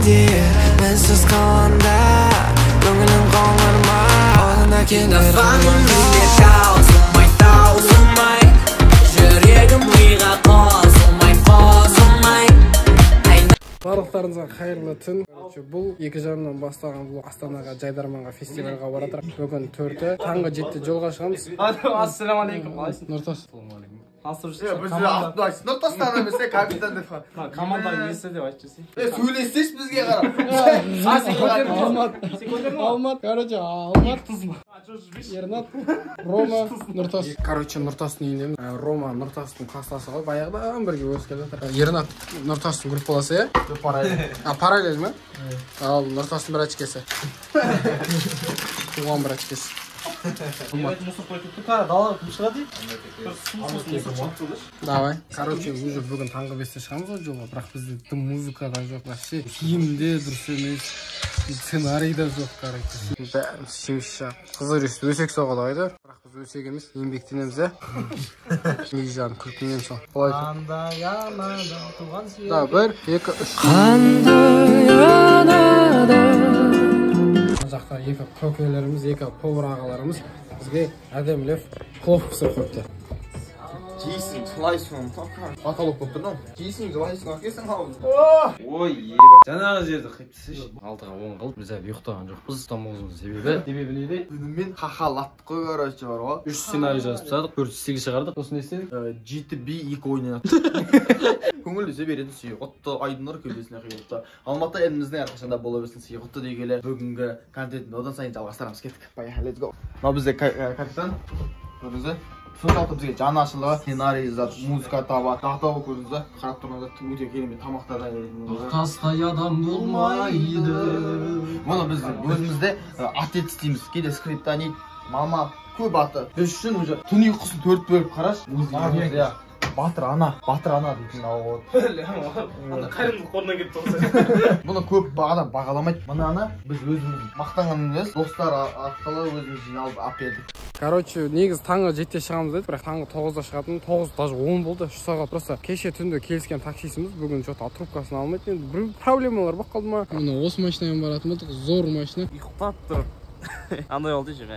dear Mensiz kalanda Gönlüm kalırma Olana gelir Fangimde tausumay tausumay Жүрегім миға қосылмай Барлықтарыңызға қайырлы түн. Бұл екі жарымнан басталған бұл Астанаға Жайдарманға фестивальға баратыр. Бүгін 4-і таңғы 7-те жолға шығамыз. Ассалаумағалейкум. Нұртас. Нұртастан емесе капитан деп. Команда несі деп айтып жүрсей. Сөйлесеш бізге қарап. Алмат. Короче, Алмат. Ернат. Рома. Нұртас. Короче, Нұртастың үйіндеміз. Рома Нұртастың қастасы ғой. Баяғыдан бірге өсіп келе жатыр. Ернат Нұртастың группаласы, е? Параллель. Параллель ме? Ал Нұртастың бір очкесі. Туған бір очкесі. Давай. Короче, уже бүгін таңғы 5-те шығамыз ғой жолға. Бірақ бізде тым музыка да жоқ, вообще. Киімде дұрыс емес. Сценарий да жоқ, короче. Бәріміз шеуші. Қызыр өстіп өсек соғады ғой да. Бірақ біз өсек емес, еңбектенеміз, ә? Ежан күлкінен соң. Қандай анада туған сүйек. Да, 1, 2, 3. Қандай анада Жақта екі көкелеріміз, екі повар ағаларымыз бізге әдемілеп плов пісіріп қойыпты. Жейсің, жылайсың, аталып болып тұрдың. Жейсің, жылайсың, әкесің қауыз. Ой, еба. Жаңағы жерді қиптісеш. Алтыға 10 қылып, біз әлі ұйықтаған жоқпыз. Ұстамауымыздың себебі нейді? Түнімен қақалаттық қой, короче, бар ғой. 3 сценарий жазып тастадық, 4-8 шығардық. Сосын не істедік? GTB 2 ойнадық. Көңілдесе беретін сүйіқотты айдындар көлдесіне қиылыпты. Алматы еліміздің әрқашанда бола берсін сүйіқотты дегелі бүгінгі контентін одан сайын жалғастырамыз. Кеттік. Поехали, let's go. Мынау бізде капитан. Көрдіңіздер? Сөз алты бізге жаны ашылығы, сценарий жазады, музыка таба, тақтауы көрдіңіздер. Қарап тұрғанда өте керемет тамақтардан тастай адам болмайды. Мұны біз өзімізде отец дейміз. Кейде скриптонит, мама, көп аты. Біз үшін уже түн ұйқысын 4 бөліп қараш. Батыр ана дейтін ауы. Қайрымдық қорынан кетті осы. Бұны көп адам бағаламайды. Мұны ана біз өзіміз мақтанғанымыз достар арқылы өзіміз жиналып ап едік. Короче, негіз таңғы 7-те шығамыз деді, бірақ таңғы 9-да шығатын. 9 даже 10 болды. 3 сағат просто кеше түнде келіскен таксисіміз бүгін что-то трубкасын алмайды. Енді бір проблемалар болып қалды ма? Мына осы машинамен баратын болдық, зор машина. Ұйықтап тұр. Андай болды же,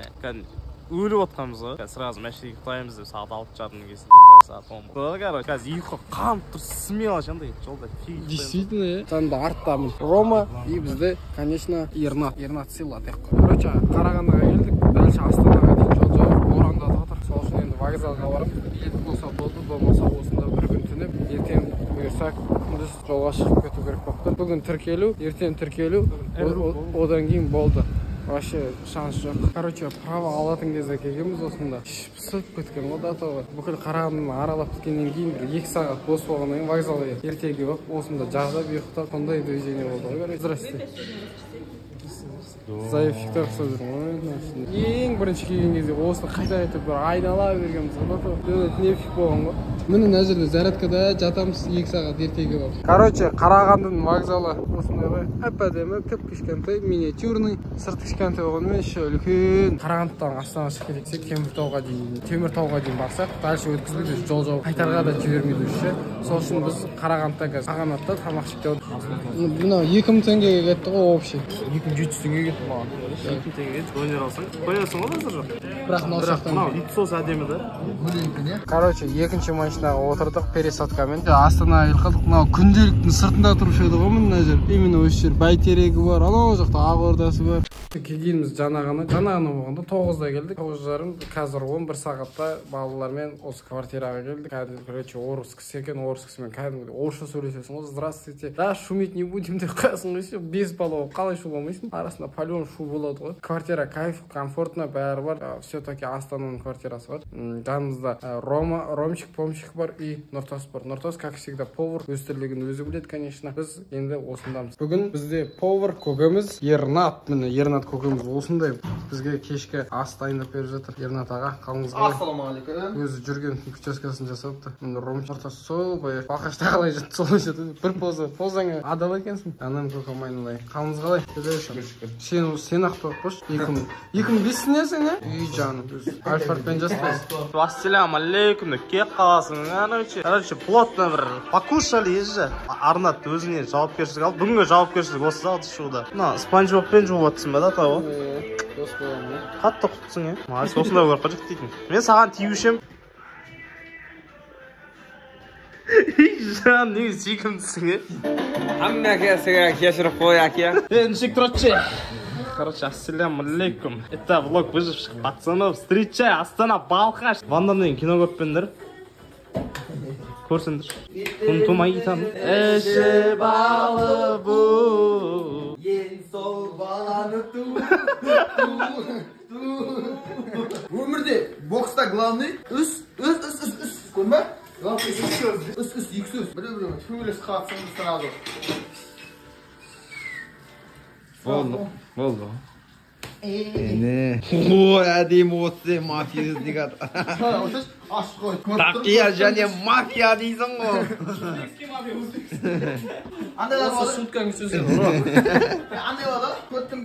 өліп отқанбыз ғой. Сразу машинаға ұйықтаймыз деп сағат 6:30 келсін. Сағат 10 болды. Короче, қазір ұйқы қанып тұр, смело андай жолда фиг. Действительно, е. Таңда арттамын. Рома и бізде, конечно, Ернат сыйла деп қой. Короче, Қарағандыға келдік. Дальше Астанаға дейін жол жоқ. Боранда жатыр. Сол үшін енді вокзалға барып, билет болса болды, болмаса осында бір күн түнеп, ертең бұйырсақ күндіз жолға шығып кету керек болды. Бүгін тіркелу, ертең тіркелу, одан кейін болды. Вообще шанс жоқ. Короче, право алатын кезде келгенбіз осында. Пысып кеткен ғой датаға. Бүкіл Қарағандыны аралап біткеннен кейін бір 2 сағат бос болғаннан кейін вокзалға ертеңге барып, осында жағдап ұйықтап, сондай движение болды ғой. Здрасте. Заевшіктер қыса жүрмін. Ең бірінші келген кезде осыны қайта бір айнала бергенбіз ғой. Нефиг болған ғой. Міне мына жерде зарядкада жатамыз 2 сағат ертеңге барып. Короче, Қарағандының вокзалы осындай ғой. Әп-әдемі, кішкентай, миниатюрный, сырты кішкентай болғанымен іші үлкен. Қарағандыдан Астанаға шығып кетсек, Теміртауға дейін барсақ, дальше өткізбейді, жол жоқ. Қайтарға да жібермейді үші. Сол үшін біз Қарағандыда қазір Қағанатта тамақ жеп отырмыз. Мынау 2000 теңгеге кетті ғой общий. 2700 теңге кетті маған. 2000 теңге донер алсаң, қоясың ғой қазір жоқ. Бірақ мынау ит сосы әдемі да. Короче, екінші машинаға отырдық пересадкамен. Астанаға келдік. Мынау күнделіктің сыртында тұрушы еді ғой мына жер. Именно осы жер бәйтерегі бар, анау жақта Ақордасы бар. Келгеніміз жаңа болғанда 9-да келдік. 9:30, қазір 11 сағатта балалармен осы квартираға келдік. Короче, орыс кісі екен, орыс кісімен кәдімгі орысша сөйлесесің ғой. Здравствуйте. Да, шуметь не будем деп қоясың ғой. Без бала қалай шуламайсың? Арасында палеон шу болады ғой. Квартира кайф, комфортно, бәрі бар. Все-таки Астананың квартирасы бар. Жанымызда Ромчик бар и Нұртас бар. Нұртас, как всегда, повар. Өз тірлігін өзі біледі, конечно. Біз енді осындамыз. Бүгін бізде повар көкеміз Ернат. Міне Ернат көкеміз осындай бізге кешке ас дайындап беріп жатыр. Ернат аға, қалыңыз қалай? Ассалаумағалейкум. Өзі жүрген прическасын жасапты. Міне Ромчик сол бай бақашта қалай жатты, солай жатты. Бір позаңа адал екенсің. Анам көкем айналайын. Қалыңыз қалай? Сен ақ қош. 2005-сің сен, е? Үй жаным. Альфардпен жаспайсың. Ассалаумағалейкум. Кеп қаласың Короче, плотно бір покушали же. Арнат өзіне жауапкершілік алып, бүгінгі жауапкершілік осы да шуда. Мына спанч бобпен жуып отырсың ба да тауы? Дос боламын. Қатты құттысың, е? Мағыз осындай көріп қажет дейтін. Мен саған тиюшем. Жан, не сүйкімдісің, е? Хаммаға сіға кешіріп қой, әке. Нешек тұрады. Короче, ассаляму алейкум. Это влог выживших пацанов. Встречай, Астана, Балқаш. Вандамен кино көппендер. Көрсендер. Құнтумай итам. Эше балы бұ. Ен сол баланы Өмірде бокста главный үс. Көрме? Главный үс, екі сөз. Біреу-біреу төбелес қатысыңыз сразу. Болды. Ene. Ой, әдемі отсы мафия іздеген. Ашық қой. Тақия және мафия дейсің ғой. Андай бар. Шуткаң сөзі. Андай бар. Көрттің.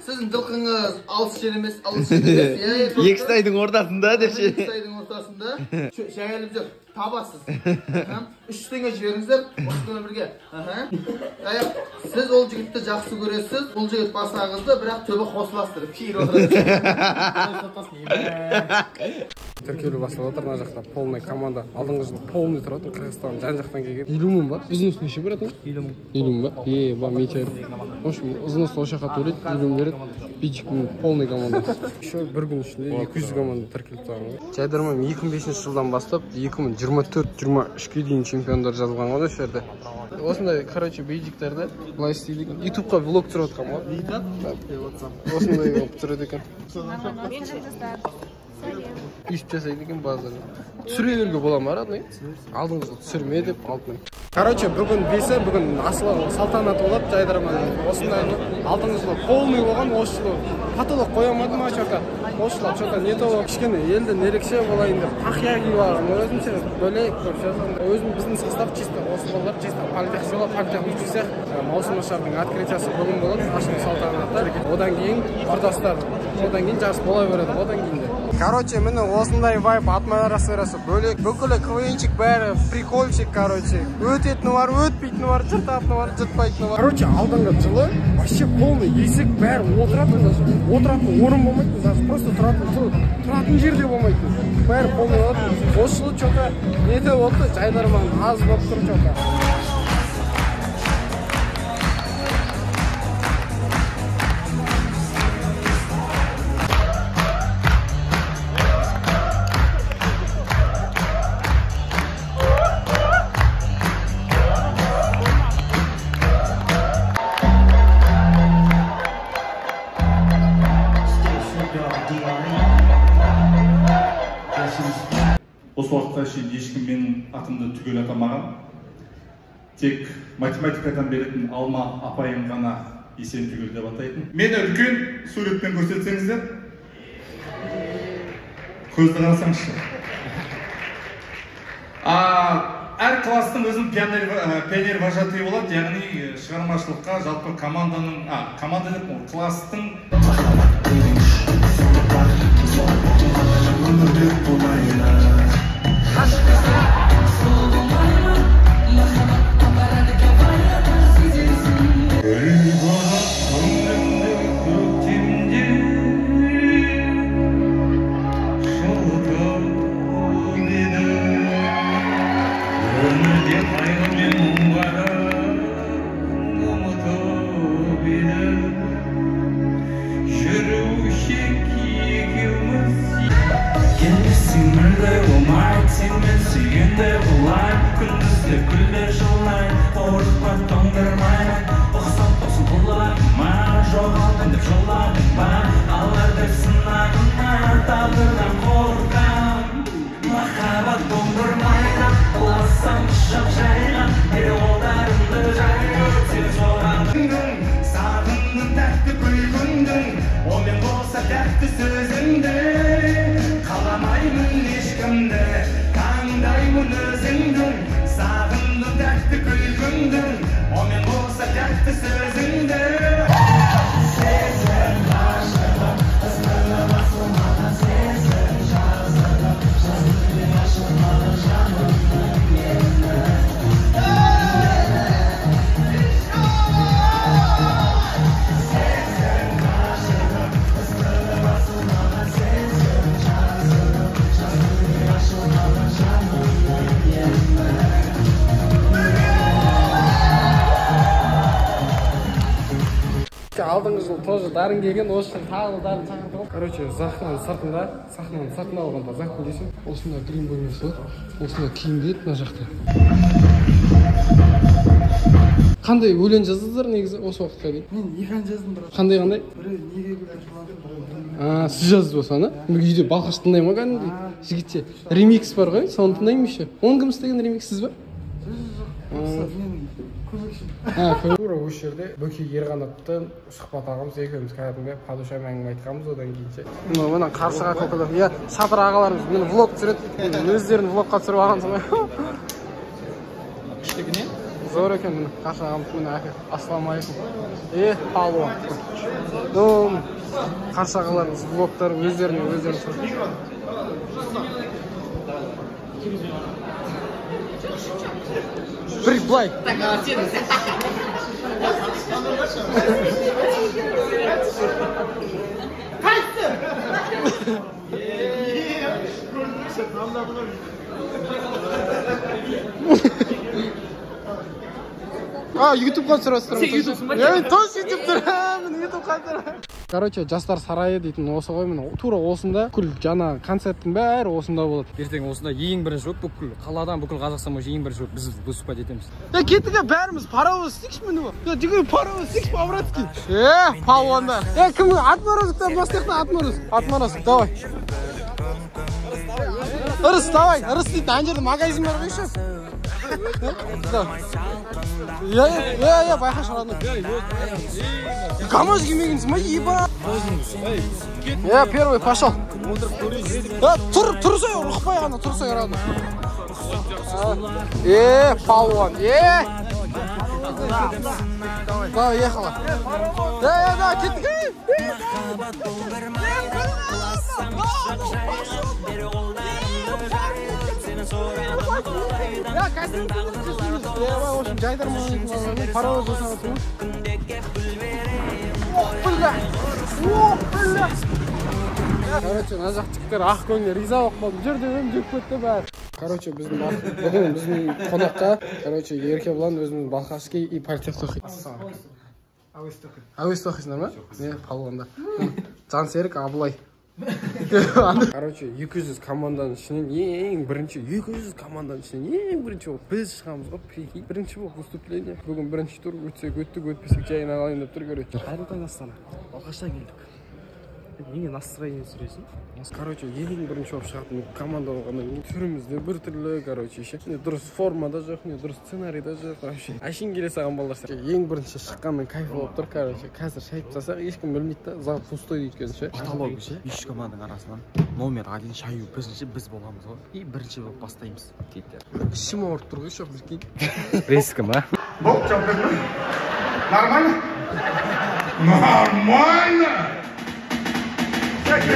Сіздің жылқыңыз алыс жер емес. Екі стайдың ортасында деші. Екі стайдың ортасында. Шәйеліп жүр. Табасыз. 3 теңге жіберіңіздер. Осымен бірге. Сіз ол жігітті жақсы көресіз. Ол жігіт басағызды, бірақ төбі қосыластырып. Кейір отырасыз. Тіркеулі бастап отыр, мына жақта полный команда. Алдыңғы жылы полный тұратын, Қырғызстан жан-жақтан келген. 50 мың ба? Ұзыныс неше беретін? 50 мың ба? Ба, мечер. В общем, ұзыныс осы жаққа төлейді, 50 мың береді. Бичіктің полный команда. Еще бір күн ішінде 200 команда тіркеліп тұрған. Жайдарман 2005 жылдан бастап 2024-23-ге дейін чемпиондар жазылған ғой осы жерде. Осындай, короче, бейджиктерді былай істейді екен. Ютубқа влог түсіріп отқан ғой. Осындай болып түсіреді екен. Үйіп жасайды екен базар. Түсіре беруге бола ма радный? Алдыңызға түсірме деп алтын. Короче, бүгін бесі, бүгін асылы салтанаты болады Жайдарман. Осындай алдыңғы жылы полный болған, осы жылы потолок қоямады ма что-то. Осы жылы что-то не то кішкене елден ерекше болайын деп тақия киіп алған. Өзімше бөлек көп жазған. Өзім біздің состав чисто осы балалар чисто политех учился. Маусымашардың открытиясы бүгін болады, ашылу салтанаты. Одан кейін құрдастар, одан кейін жарыс бола береді, одан кейін де. Короче, міне осындай вайп атмосферасы бөлек. Бүкілі квенчик бәрі прикольчик, короче. Өтетіні бар, өтпейтіні бар, жыртатыны бар, жыртпайтыны бар. Короче, алдыңғы жылы вообще полный есік бәрі отыратын орын болмайтын, даже просто тұратын жерде болмайтын. Бәрі полный болады. Осы жылы что-то нете болды, Жайдарман аз болып тұр что-то. Осы уақытқа шейін ешкім менің атымды түгел атамаған. Тек математикадан беретін Алма апайым ғана есен түгел деп атайтын. Мені үлкен суретпен көрсетсеңіздер. Көзді қарасаңызшы. Әр класстың өзінің пионер вожатый болады, яғни шығармашылыққа жалпы команданың, команда деп класстың алдыңғы жыл тоже дарын келген, осы жыл тағы да дарын шақыртып. Короче, сахнаның сыртында алғанда закон дейсің. Осында грим бөлмесі бар. Осында киім дейді мына жақта. Қандай өлең жаздыңыздар негізі осы уақытқа дейін? Мен екі ән жаздым бірақ. Қандай? Біреу неге гүлдер жылады, біреу Сіз жаздыңыз ба соны? Үйде балқаш тыңдаймын ғой кәдімгідей. Жігітше ремикс бар ғой, соны тыңдаймын еще. Оның кім істеген ремикс сіз ба? мен көмекші. Тура осы жерде Бөкей Ерқанаттан сұхбат алғанбыз, екеуміз кәдімгі падушам әңгіме айтқанбыз, одан кейінше. Мына қарсыға көкілер. Иә, Садыр ағаларымыз мені влог түсіреді. Өздерін влогқа түсіріп алғансың ғой. Күштігіне? Зор екен міне. Қарсы ағамыз міне әке. Ассалаумағалейкум. Палуан. Қарсы ағаларымыз влогтар өздеріне түсіреді. Bir play. YouTube'ga түсіресіздер. Сен YouTube'сың ба? Мен тош YouTube тұрамын, YouTube'ға түсіремін. Короче, жастар сарайы дейтін осы ғой, міне тура осында бүкіл жаңа концерттің бәрі осында болады. Ертең осында ең бірінші болып бүкіл қаладан бүкіл Қазақстан бойынша ең бірінші болып біз выступать етеміз. Кеттік бәріміз паровоз істейікші міне бұл. Жүгір паровоз істейікші по-братски. Палуандар. Кім Атморозовтан бастайықта Атморозов, давай. Ырыс, давай. Ырыс дейтін ана жерде магазин бар ғой еще. Я байқа шығарады. Камаз кимегенсің ба, еба? Первый пошел. Тұрсай, ұқпай ғана, тұрсай ұрады. Палуан, Давай, ехала. Да, кеттік. В общем, жайдарман паровоз жасап отырмын. Короче, мына жақ жігіттер ақ көңілге риза болып қалды. Бұл жерде жүріп кетті бәрі. Короче, біздің қонаққа, короче, Еркебұлан өзіміз Балқашский и политехта оқиды. Әуесте оқисыңдар ма? Не, палуанда. Жансерік, Абылай. Короче, 200 команданың ішінен ең бірінші, 200 команданың ішінен ең бірінші болып біз шығамыз ғой, прикинь. Бірінші болып выступление. Бүгін бірінші тур өтсек өттік, өтпесек жайын ағайын деп тұр, короче. Қайырлы таң Астана. Балқаштан келдік. Неге настроение түсіресің? Короче, ең бірінші болып шығатын команда болғаннан кейін түрімізде бір түрлі, короче, не дұрыс формада жоқ, не дұрыс сценарийда жоқ, вообще. Әшейін келе саған балдар. Ең бірінші шыққанның кайфы болып тұр, короче. Қазір шайып тастасақ, ешкім білмейді да, зал пустой өйткені ше. Каталог ше, 3 команданың арасынан номер 1 шаю бірінші біз боламыз ғой. И бірінші болып бастаймыз. Кейттер. Ішім ауырып тұр ғой, шоқ бізкейді. Рескі ма? Боп, жауап берді. Нормально? Нормально! Сен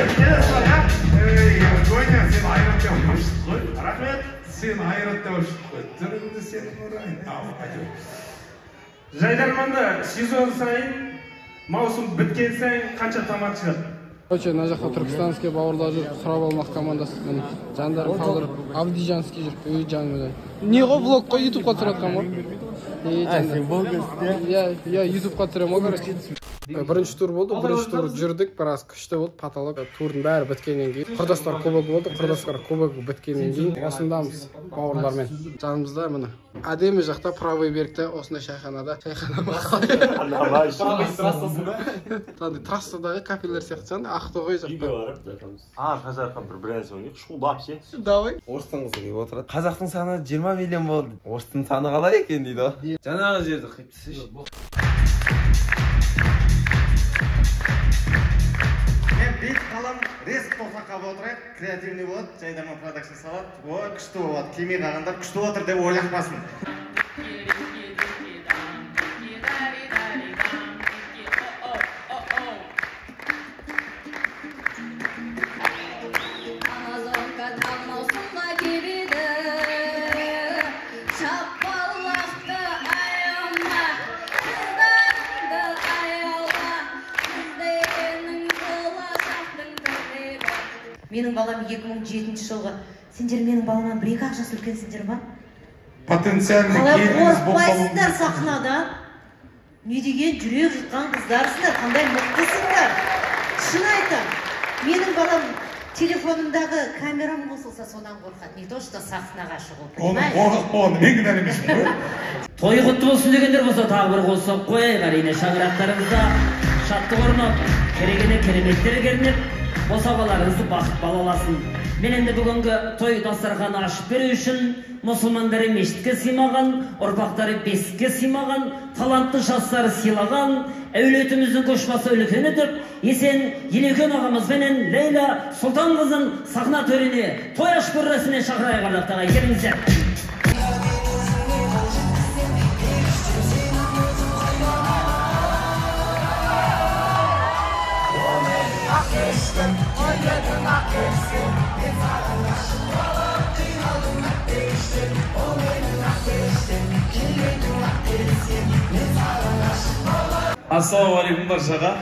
айрат деп ашық қой. Рахмет. Сен айрат деп ашық қой. Түріңді сенің ұрайын. Жайдарманда сезон сайын, маусым біткен сайын қанша томат шығады? Короче, мына жақта түркістанский бауырлар жүр, сұрап алмақ командасы. Жандар қалдырып, Абдижанский жүр, үй жанымыздан. Не ғой влог қой, ютубқа түсіратқан ғой? Я ютубқа түсіремін ғой, короче. Бірінші тур болды, бірінші тур жүрдік, біраз күшті болды, паталап. Турдың бәрі біткеннен кейін Құрдастар кубогы болды, Құрдастар кубогы біткеннен кейін осындамыз бауырлармен. Жанымызда міне әдемі жақта правый берікте осындай шайханада. Шайхана мақалай. Трассадағы кафелер сияқты жанды, Ақтоғай жақта. Қазаққа бір ән соңын шулап ше. Давай. Орыстың қызы келіп отырады. Қазақтың саны 20 миллион болды. Орыстың саны қалай екен дейді ғой. Жаңағы жерді қиыптысыш. Бейт қалам реск тоқсаққа отырайық, креативный болады, Жайдарман продакшн салады. Ой, күшті болады, келмей қалғандар күшті отыр деп ойлақпасын. Менің балам 2007 жылғы. Сендер менің баламнан 1-2 жас үлкенсіңдер ма? Потенциальный Қалай келіңіз болып қалуы. қорықпайсыңдар сахнада? не деген жүрек жұтқан қыздарсыңдар, қандай мықтысыңдар. Шын айтам, менің балам телефонымдағы камерам қосылса содан қорқады, не то что сахнаға шығу. Оның қорқып болғанды мен кінәлі емеспін ғой. Той құтты болсын дегендер болса тағы бір қосып қояйық. Әрине шаңырақтарыңызда шаттық орнап, керегені кереметтер кернеп, босағаларыңызды бақыт балаласын. Мен енді бүгінгі той дастарханы ашып беру үшін мұсылмандары мешітке сыймаған, ұрпақтары бесікке сыймаған, талантты жастары сыйлаған, әулетіміздің көшбасы үлкен етіп, Есен Елекен ағамызбенен Лейла Сұлтан қызын сахна төріне той ашып көресіне шақырайық ардақтағы. Келіңіздер. Assalamualaikum barchaga.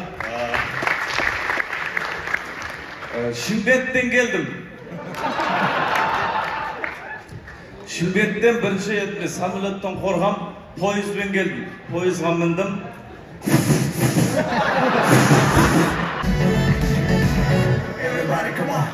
Şimbet'ten geldim. Şimbet'ten birinchi etme samolyotdan qo'rqam, poyezddan geldim. Poyezdga mindim. Everybody come on.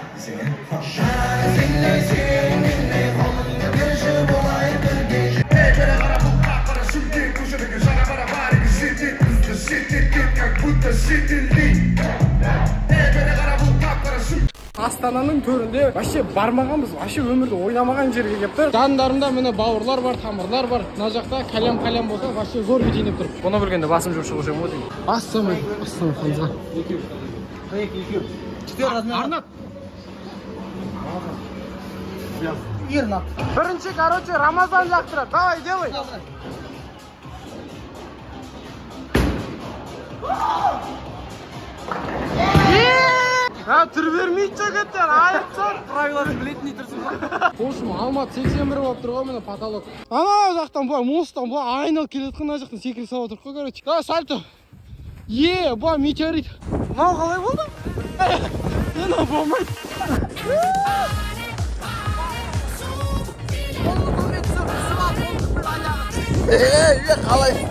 Астананың төрінде вообще бармағанбыз, вообще өмірде ойнамаған жерге келіп тұр. Жандарымда міне бауырлар бар, тамырлар бар. Мына жақта калям болса, вообще зор бетінеп тұр. Бұны білгенде басым жүріп шығушы ем ғой. Ассалам ханза. Арнат. Ирнат. Бірінші, короче, Рамазан жақтырады. Давай, делай. Түр бермейді жігіттер, айыпсың. Правиларын білетіндей тұрсың ба? Қошым, Алматы 81 болып тұр ғой, мені потолок. Ана жақтан бұлай, мостан бұлай айналып келеткен, ана жақтан секіріп сауа тұрық қой, короче. Давай, сальто. Бұлай метеорит. Мынау қалай болды? Мынау болмайды. Қалайсың?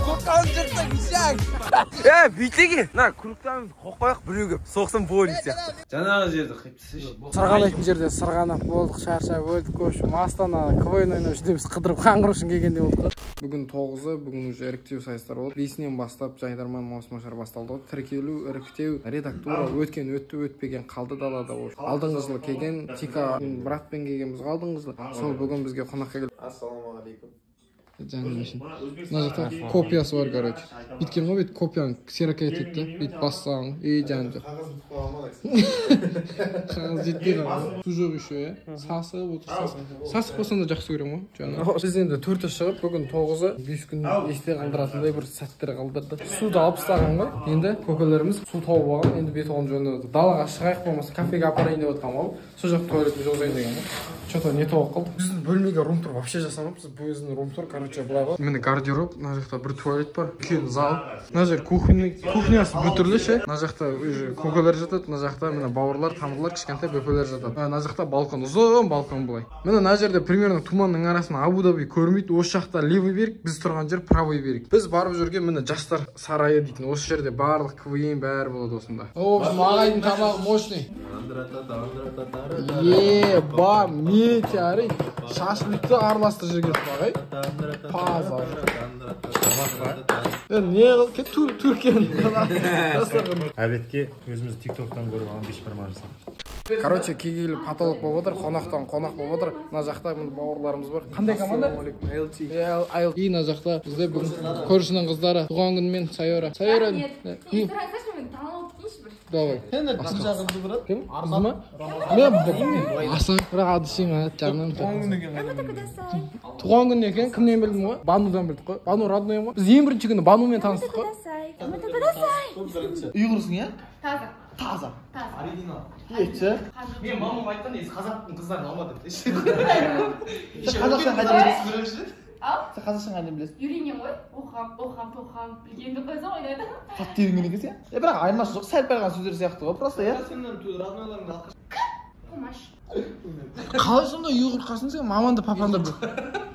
Құрттан жұрттың ішәң. Бүйтеге, күріктен қоқпайық біреуге соқсын полиция. Жаңағы жерді қиптысыш. Сырғанайтын жерде сырғанап болдық, шаршап өлдік көшім. Астанада КВН ойнап жүдеміз қыдырып қаңғыру үшін келгенде болдық. Бүгін 9-ы, бүгін уже іріктеу сайыстар болды. 5-нен бастап жайдарман маусымашар басталды. Тіркелу, іріктеу, редактура өткен, өтпеген қалды далада болды. Алдыңғы жылы келген, Тика братпен келгенбіз алдыңғы жылы. Сол бүгін бізге қонаққа келді. Ассалаумағалейкум. Мына жақта копиясы бар, короче. Біткен ғой, бет копияны ксерокет етті. Бет бассаң, жан жоқ. Қағаз жетпей қалды. Су жоқ еще, сасып отыр. Сасып болсаң да жақсы көрем ғой. Біз енді 4-і шығып, бүгін 9-ы 5 күн есте қалдыратындай бір сәттер қалдырды. Суды алып тастаған ғой. Енді көкелеріміз су тауып алған. Енді бет оғын жөнді. Далаға шығайық болмаса, кафеге апарайын деп отқан ол. Сол жақ туалетті жолзайын деген ғой. Что-то не тоғып қалды. Біздің бөлмеге рум-тур вообще жасамаппыз. Бұл өзінің рум-тур, короче, былай ғой. Міне гардероб, мына жақта бір туалет бар, үлкен зал. Мына жер кухнясы бүтірлі ше. Мына жақта көкелер жатады, мына жақта міне бауырлар, тамырлар, кішкентай бөпелер жатады. Мына жақта балкон, ұзын балкон былай. Міне мына жерде примерно туманның арасынан Абу-Даби көрмейді. Осы жақта левый берег, біз тұрған жер правый берег. Біз барып жүрген міне жастар сарайы дейтін. Осы жерде барлық КВН бәрі болады осында. Ағайдың тамағы мощный. Еба, метеорит. Шашлыкты араластырып жүрген бағай. Пазар. Не қыл, Түркиян. Әбетке өзіміз тиктоктан көріп алған бешбарма жасап. Короче, кегейлі потолок болып отыр, қонақтан қонақ болып отыр. Мына жақта бауырларымыз бар. Қандай команда? ILT. И мына жақта бізде бүгін көршінің қыздары. Туған күнмен Сайора. Сайора. Давай. Сендер кім жағымды бұрат? Кім? Біз ма? Мен Асан. Бірақ адышың жаным. Туған күн екен, кімнен білдім ғой? Банудан білдік қой. Бану родной ғой. Біз ең бірінші күні Банумен таныстық қой. Ұйғырсың, е? Таза. Оригинал. Етші? Мен мамам айтқан есі қазақтың қыздарын алма деп. Қазақстан қайда бересің? Сен қазақша қандай білесің? Үйренем ғой. Оқам, білгенді қойсаң ойнайды. Қатты үйренген екенсің, иә? Бірақ айырмашылық жоқ, сәл пәл ғана сөздер сияқты ғой, просто, иә? Қумаш. Қалай сонда ұйғырқасың сен? Маманды папанды бұл.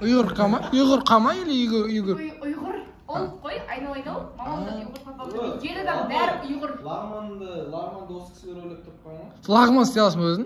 Ұйғырқа ма? Ұйғырқа ма или ұйғыр? Ұйғыр. Ол қой, айналайын ол. Мамамды ұйғыр, папамды. Жер адам бәрі ұйғыр. Лагманды осы кісілер ойлап тапқан ма? Лагман істей аласың ба өзің?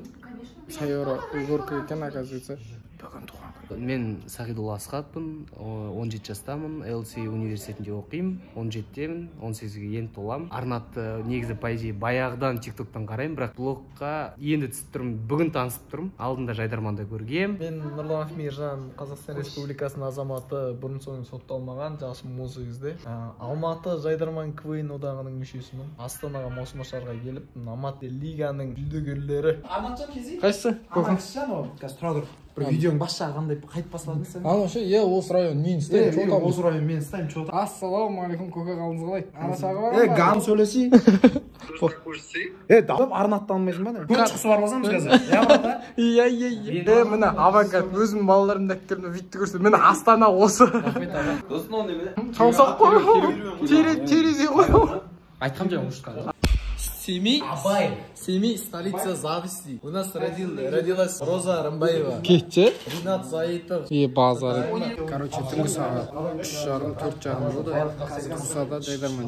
Сайора ұйғырка екен, оказывается. Бүгін туған күн. Мен Сағидулла Асхатпын, 17 жастамын, ЛС университетінде оқимын, 17-темін, 18-ге енді толам. Арнатты негізі пайдей баяғыдан тиктоктан қараймын, бірақ блогқа енді түсіп тұрмын, бүгін танысып тұрмын, алдында Жайдарманда көргем. Мен Нұрланов Мейіржан, Қазақстан Республикасының азаматы, бұрын соң сотталмаған, жасым 18-де. Алматы Жайдарман КВН одағының мүшесімін. Астанаға маусымашарға келіп, Алматы лиганың жүлдегерлері. Арнатжан кезей? Қайсысы? Арнатжан ол? Қазір тұра тұр. Бір видеоң басшаға қандай қайтып басладың сен? Ше, осы район мен істеймін, осы район мен істеймін, чота. Ассалаумағалейкум, көке қалыңыз қалай? Арасағы бар ма? Ган сөйлесей. Дауып арнатты алмайсың ба? Көп шықсы бар болсамыз қазір. Иә. Міне авангард, өзім балаларымды әккелімді видті көрсетіп, міне Астана осы. Досын ол неме? Чаусақ қой. Терезе қой. Айтқам жаңа ұшқан. Семей столица зависти. У нас родилась Роза Рымбаева. Кетче? Ринат Заитов. Базар. Короче, түнгі сағат 3:30-4:30 болды. Қазір Тұрсада Жайдарман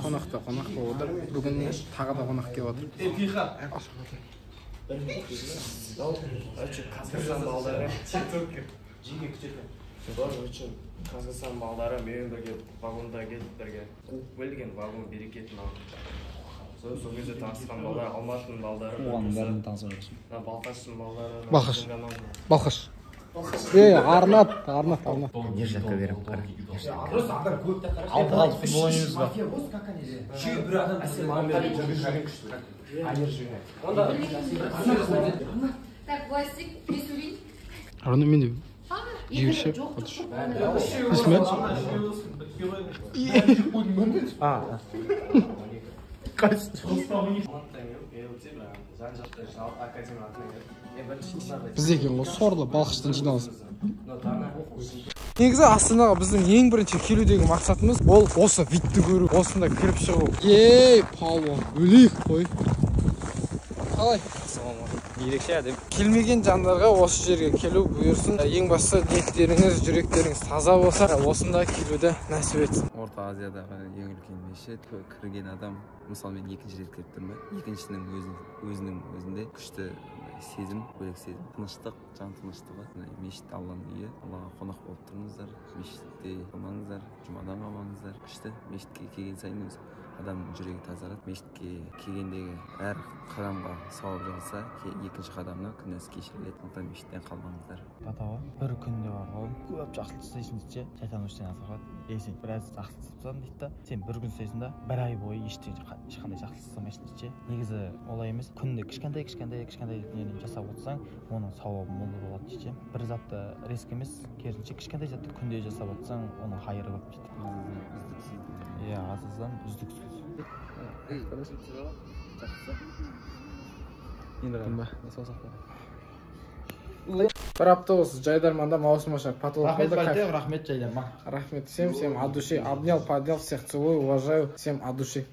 қонақ болып отыр. Бүгін тағы да қонақ келіп отыр. Қазақстан балдары менімен бірге вагонда келіп бірге қуып келген вагон берекетін алып. Сол кезде танысқан балдар, Алматының балдары. Оған бәрін танысып жүрсің. Балқаштың балдары. Балқаш. Арнат. Не жаққа беріп қара. Алты футбол ойнаймыз ба? Так, Властик, Ресурин. Арна мен де жіберші. Исмет? Біз екен ғой сорлы балқыштан жиналсын. Негізі Астанаға біздің ең бірінші келудегі мақсатымыз ол осы видті көру, осында кіріп шығу. Палуан, өлейік қой. Қалай? Ерекше әдем. Келмеген жандарға осы жерге келу бұйырсын. Ең бастысы ниеттеріңіз, жүректеріңіз таза болса, осында келуді нәсіп етсін. Орта Азиядағы ең үлкен мешіт, кірген адам, мысалы мен екінші рет кіріп тұрмын. Екіншінің өзінің өзінде күшті сезім, бөлек сезім, тыныштық, жан тыныштығы. Мешіт Алланың үйі, Аллаға қонақ болып тұрыңыздар, мешітте болмаңыздар, жұмадан қалмаңыздар. Күшті мешітке келген сайын адамның жүрегі тазарады. Мешітке келгендегі әр қадамға сауап жазылса, екінші қадамнан күнәсі кешіріледі. Сондықтан мешіттен қалмаңыздар. Батаға бір күнде бар ғой, көп жақсылық істейсің deyді, шайтан өштен асырады. Сен біраз жақсылық істейсің дейді да, сен бір күн істейсің да, бір ай бойы ешқандай жақсылық істемейсің дейді. Негізі олай емес, күнде кішкентай нені жасап отырсаң, оның сауабы мол болады дейді. Bir затты риск емес, керісінше кішкентай затты күнде жасап отырсаң, оның хайыры көп дейді. Иә, азыздан үздіксіз. Bir hafta olsun Жайдарманда маусымашар потолок болды. Рахмет Жайдарман. Рахмет всем от души. Обнял, поднял, всех целую, уважаю. Всем от души.